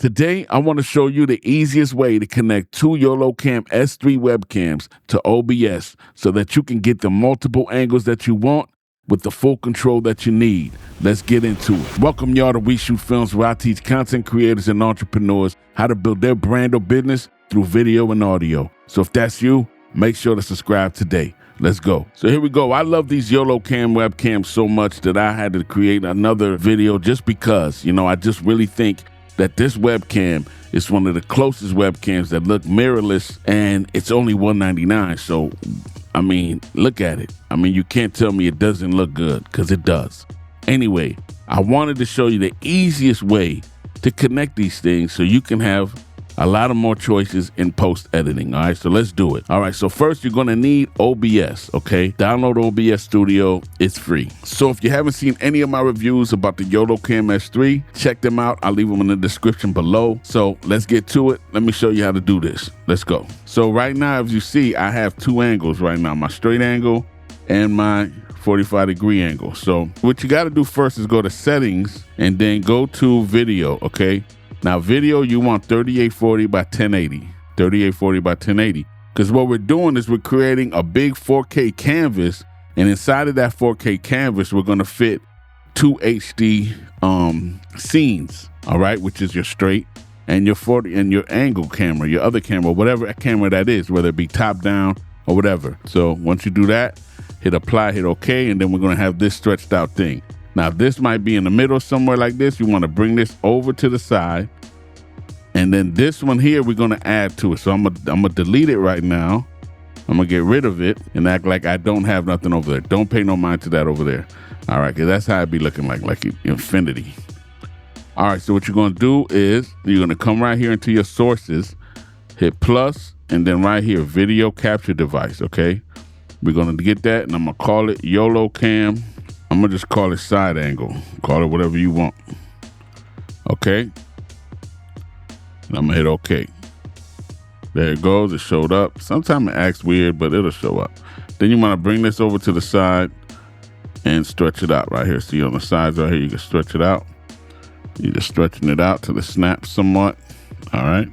Today, I want to show you the easiest way to connect two Yolocam S3 webcams to OBS so that you can get the multiple angles that you want with the full control that you need. Let's get into it. Welcome y'all to We Shoot Films, where I teach content creators and entrepreneurs how to build their brand or business through video and audio. So if that's you, make sure to subscribe today. Let's go. So here we go. I love these Yolocam webcams so much that I had to create another video just because, I just really think that this webcam is one of the closest webcams that look mirrorless, and it's only $199. So, look at it. You can't tell me it doesn't look good, because it does. Anyway, I wanted to show you the easiest way to connect these things so you can have a lot of more choices in post-editing. All right, so let's do it. All right, so first you're gonna need OBS, okay? Download OBS Studio, it's free. So if you haven't seen any of my reviews about the Yolocam S3, check them out. I'll leave them in the description below. So let's get to it. Let me show you how to do this. Let's go. So right now, as you see, I have two angles right now, my straight angle and my 45-degree angle. So what you gotta do first is go to settings and then go to video, okay? Now, video, you want 3840 by 1080, 3840 by 1080. Because what we're doing is we're creating a big 4K canvas, and inside of that 4K canvas, we're going to fit two HD scenes, all right, which is your straight and your 40 and your angle camera, your other camera, whatever camera that is, whether it be top down or whatever. So once you do that, hit apply, hit OK, and then we're going to have this stretched out thing. Now, this might be in the middle somewhere like this. You want to bring this over to the side. And then this one here, we're going to add to it. So I'm gonna delete it right now. I'm going to get rid of it and act like I don't have nothing over there. Don't pay no mind to that over there. All right, because that's how it'd be looking like infinity. All right, so what you're going to do is you're going to come right here into your sources, hit plus, and then right here, video capture device, okay? We're going to get that, and I'm going to call it Yolocam. I'm gonna just call it side angle. Call it whatever you want. Okay. And I'm gonna hit OK. There it goes. It showed up. Sometimes it acts weird, but it'll show up. Then you want to bring this over to the side and stretch it out right here. See on the sides right here, you can stretch it out. You're just stretching it out till it snaps somewhat. All right.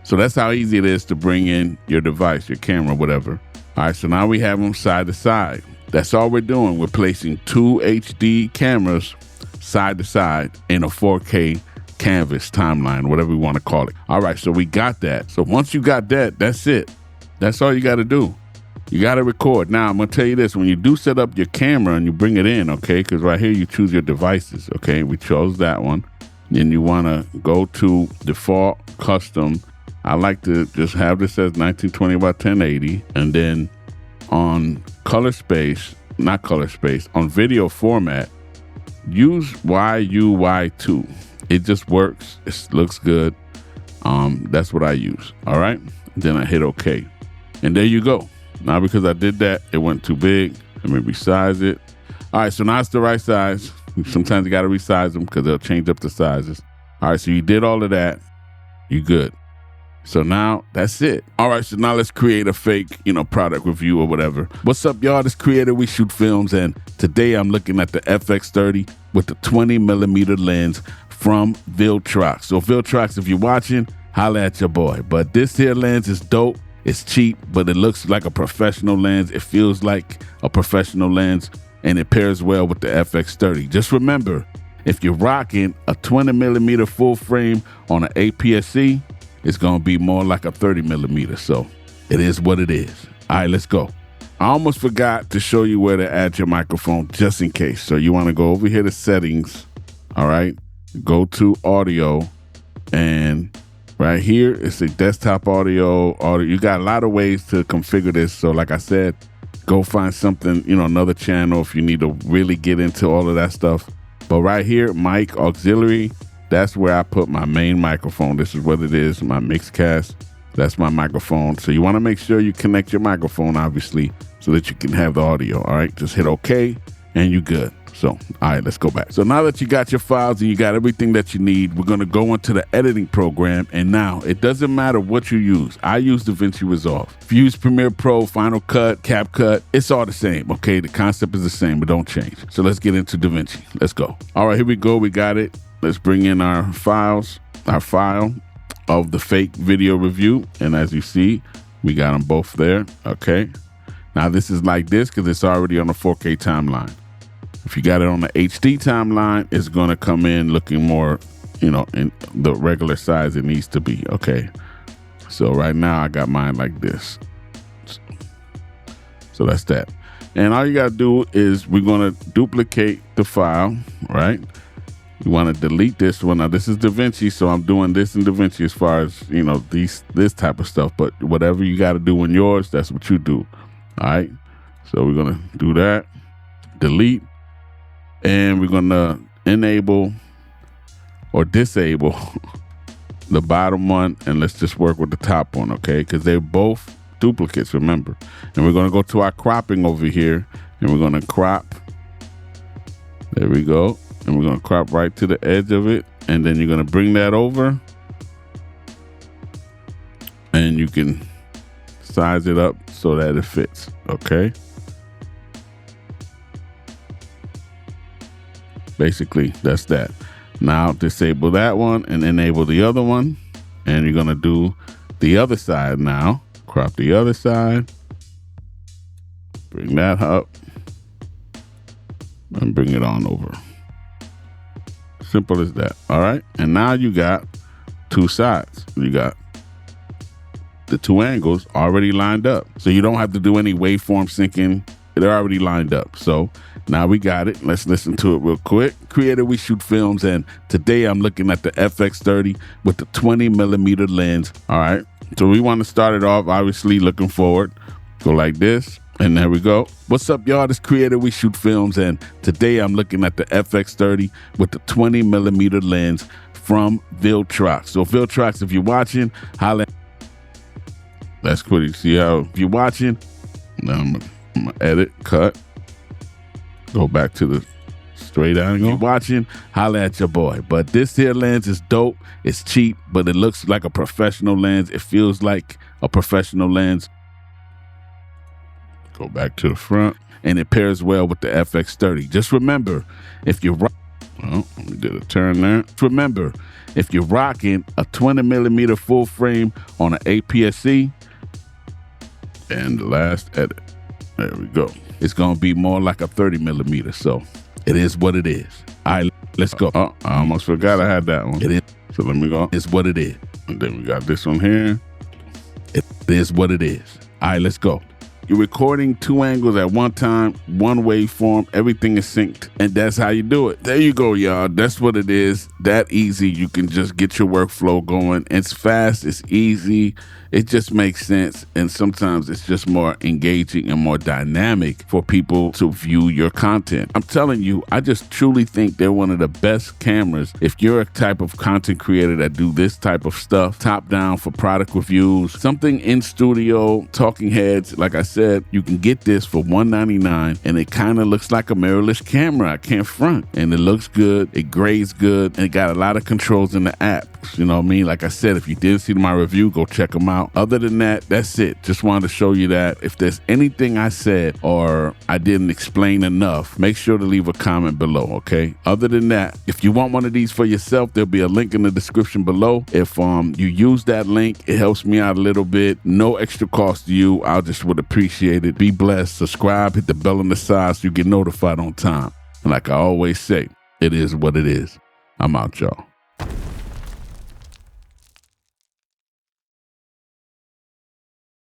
So that's how easy it is to bring in your device, your camera, whatever. All right. So now we have them side to side. That's all we're doing. We're placing two HD cameras side to side in a 4K canvas timeline, whatever we want to call it. All right, so we got that. So once you got that, that's it. That's all you got to do. You got to record. Now, I'm going to tell you this. When you do set up your camera and you bring it in, okay, because right here you choose your devices, okay? We chose that one. Then you want to go to default, custom. I like to just have this as 1920 by 1080, and then on on video format, use YUY2. It just works. It looks good. That's what I use. All right. Then I hit OK. And there you go. Now, because I did that, it went too big. Let me resize it. All right. So now it's the right size. Sometimes you got to resize them because they'll change up the sizes. All right. So you did all of that. You good. So now that's it. All right, so now let's create a fake, product review or whatever. What's up, y'all? This creator, We Shoot Films, and today I'm looking at the FX30 with the 20mm lens from Viltrox. So Viltrox, if you're watching, holla at your boy. But this here lens is dope. It's cheap, but it looks like a professional lens. It feels like a professional lens, and it pairs well with the FX30. Just remember, if you're rocking a 20mm full frame on an APS-C, it's going to be more like a 30mm. So it is what it is. All right, let's go. I almost forgot to show you where to add your microphone just in case. So you want to go over here to settings. All right. Go to audio. And right here, it's a desktop audio. You got a lot of ways to configure this. So like I said, go find something, another channel if you need to really get into all of that stuff. But right here, mic auxiliary. That's where I put my main microphone. This is what it is, my Mixcast. That's my microphone. So you want to make sure you connect your microphone, obviously, so that you can have the audio. All right, just hit OK and you're good. So, all right, let's go back. So now that you got your files and you got everything that you need, we're going to go into the editing program. And now it doesn't matter what you use. I use Davinci Resolve. If you use Premiere Pro, Final Cut, CapCut, it's all the same. Okay, the concept is the same, but don't change. So let's get into Davinci. Let's go. All right, here we go. We got it. Let's bring in our files. our file of the fake video review. And as you see, we got them both there. Okay. Now this is like this because it's already on the 4K timeline. If you got it on the HD timeline, it's going to come in looking more, you know, in the regular size it needs to be. Okay. So right now I got mine like this. So that's that. And all you got to do is we're going to duplicate the file, right? You want to delete this one. Now this is Davinci, so I'm doing this in Davinci as far as, you know, this type of stuff. But whatever you got to do in yours, that's what you do. All right. So we're going to do that. Delete. And we're going to enable or disable the bottom one. And let's just work with the top one, okay? Because they're both duplicates, remember. And we're going to go to our cropping over here. And we're going to crop. There we go. And we're going to crop right to the edge of it. And then you're going to bring that over. And you can size it up so that it fits, okay? Basically, that's that. Now disable that one and enable the other one. And you're going to do the other side now. Crop the other side. Bring that up. And bring it on over. Simple as that. All right. And now you got two sides. You got the two angles already lined up. So you don't have to do any waveform syncing. They're already lined up. So now we got it. Let's listen to it real quick. Creator, we shoot films. And today I'm looking at the FX30 with the 20mm lens. All right. So we want to start it off, obviously looking forward. Go like this. And there we go. What's up, y'all? This Creator, we shoot films. And today I'm looking at the FX30 with the 20mm lens from Viltrox. So Viltrox, if you're watching, holla. That's cool. You see how if you're watching, now I'm gonna edit, cut, go back to the straight angle. If you're watching, holla at your boy. But this here lens is dope. It's cheap, but it looks like a professional lens. It feels like a professional lens. Go back to the front, and it pairs well with the FX30. Just remember, if you're we did a turn there. Remember, if you're rocking a 20mm full frame on an APS-C, and the last edit, there we go. It's gonna be more like a 30mm. So it is what it is. All right, let's go. Oh, I almost forgot I had that one. It is. So let me go. It's what it is. And then we got this one here. It is what it is. All right, let's go. You're recording two angles at one time, one waveform, everything is synced, and that's how you do it. There you go, y'all. That's what it is. That easy. You can just get your workflow going. It's fast, it's easy, it just makes sense, and sometimes it's just more engaging and more dynamic for people to view your content. I'm telling you, I just truly think they're one of the best cameras. If you're a type of content creator that do this type of stuff, top down for product reviews, something in studio, talking heads, like I said, you can get this for $199, and it kind of looks like a mirrorless camera. I can't front, and it looks good, it grades good, and it got a lot of controls in the app. You know what I mean? Like I said, if you didn't see my review, go check them out. Other than that, that's it. Just wanted to show you that. If there's anything I said or I didn't explain enough, make sure to leave a comment below, okay? Other than that, if you want one of these for yourself, there'll be a link in the description below. If you use that link, it helps me out a little bit. No extra cost to you. I just would appreciate it. Be blessed. Subscribe. Hit the bell on the side so you get notified on time. And like I always say, it is what it is. I'm out, y'all.